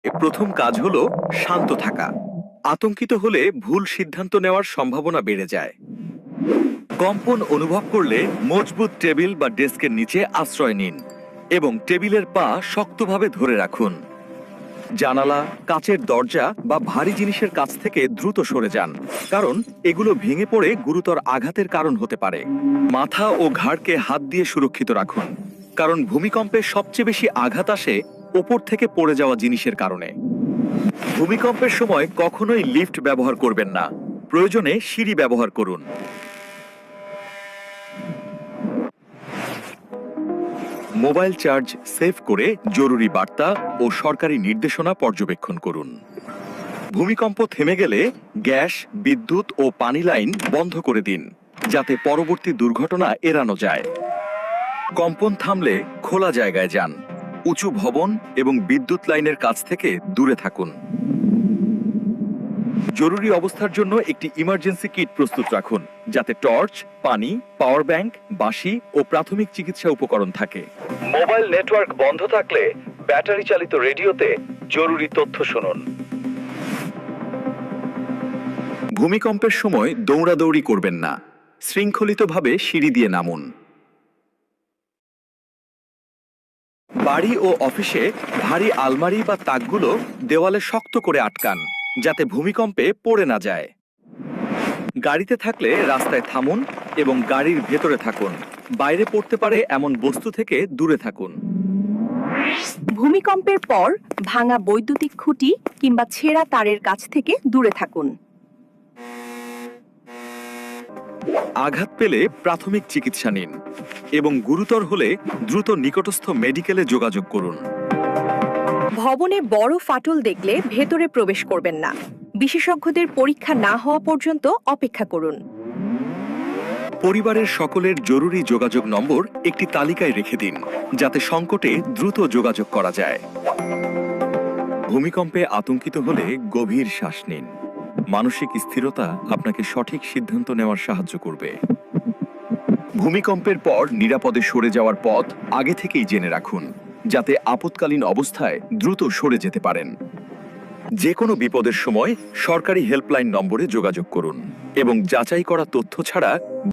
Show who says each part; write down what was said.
Speaker 1: প্রথম কাজ হলো শান্ত থাকা। আতঙ্কিত হলে ভুল সিদ্ধান্ত নেওয়ার সম্ভাবনা বেড়ে যায়। কম্পন অনুভব করলে মজবুত টেবিল বা ডেস্কের নিচে আশ্রয় নিন এবং টেবিলের পা শক্তভাবে ধরে রাখুন। জানালা, কাচের দরজা বা ভারী জিনিসের কাছ থেকে দ্রুত সরে যান, কারণ এগুলো ভেঙে পড়ে গুরুতর আঘাতের কারণ হতে পারে। মাথা ও ঘাড়কে হাত দিয়ে সুরক্ষিত রাখুন, কারণ ভূমিকম্পে সবচেয়ে বেশি আঘাত আসে ওপর থেকে পড়ে যাওয়া জিনিসের কারণে। ভূমিকম্পের সময় কখনোই লিফট ব্যবহার করবেন না, প্রয়োজনে সিঁড়ি ব্যবহার করুন। মোবাইল চার্জ সেভ করে জরুরি বার্তা ও সরকারি নির্দেশনা পর্যবেক্ষণ করুন। ভূমিকম্প থেমে গেলে গ্যাস, বিদ্যুৎ ও পানি লাইন বন্ধ করে দিন, যাতে পরবর্তী দুর্ঘটনা এড়ানো যায়। কম্পন থামলে খোলা জায়গায় যান, উঁচু ভবন এবং বিদ্যুৎ লাইনের কাছ থেকে দূরে থাকুন। জরুরি অবস্থার জন্য একটি ইমার্জেন্সি কিট প্রস্তুত রাখুন, যাতে টর্চ, পানি, পাওয়ার ব্যাংক, বাঁশি ও প্রাথমিক চিকিৎসা উপকরণ থাকে। মোবাইল নেটওয়ার্ক বন্ধ থাকলে ব্যাটারি চালিত রেডিওতে জরুরি তথ্য শুনুন। ভূমিকম্পের সময় দৌড়াদৌড়ি করবেন না, শৃঙ্খলিতভাবে সিঁড়ি দিয়ে নামুন। বাড়ি ও অফিসে ভারী আলমারি বা তাকগুলো দেওয়ালে শক্ত করে আটকান, যাতে ভূমিকম্পে পড়ে না যায়। গাড়িতে থাকলে রাস্তায় থামুন এবং গাড়ির ভেতরে থাকুন। বাইরে পড়তে পারে এমন বস্তু থেকে দূরে থাকুন।
Speaker 2: ভূমিকম্পের পর ভাঙা বৈদ্যুতিক খুঁটি কিংবা ছেঁড়া তারের কাছ থেকে দূরে থাকুন।
Speaker 1: আঘাত পেলে প্রাথমিক চিকিৎসা নিন এবং গুরুতর হলে দ্রুত নিকটস্থ মেডিকেলে যোগাযোগ করুন।
Speaker 2: ভবনে বড় ফাটল দেখলে ভেতরে প্রবেশ করবেন না। বিশেষজ্ঞদের পরীক্ষা না হওয়া পর্যন্ত অপেক্ষা করুন।
Speaker 1: পরিবারের সকলের জরুরি যোগাযোগ নম্বর একটি তালিকায় রেখে দিন, যাতে সংকটে দ্রুত যোগাযোগ করা যায়। ভূমিকম্পে আতঙ্কিত হলে গভীর শ্বাস নিন। মানসিক স্থিরতা আপনাকে সঠিক সিদ্ধান্ত নেওয়ার সাহায্য করবে। ভূমিকম্পের পর নিরাপদে সরে যাওয়ার পথ আগে থেকেই জেনে রাখুন, যাতে আপৎকালীন অবস্থায় দ্রুত সরে যেতে পারেন। যে কোনো বিপদের সময় সরকারি হেল্পলাইন নম্বরে যোগাযোগ করুন এবং যাচাই করা তথ্য ছাড়া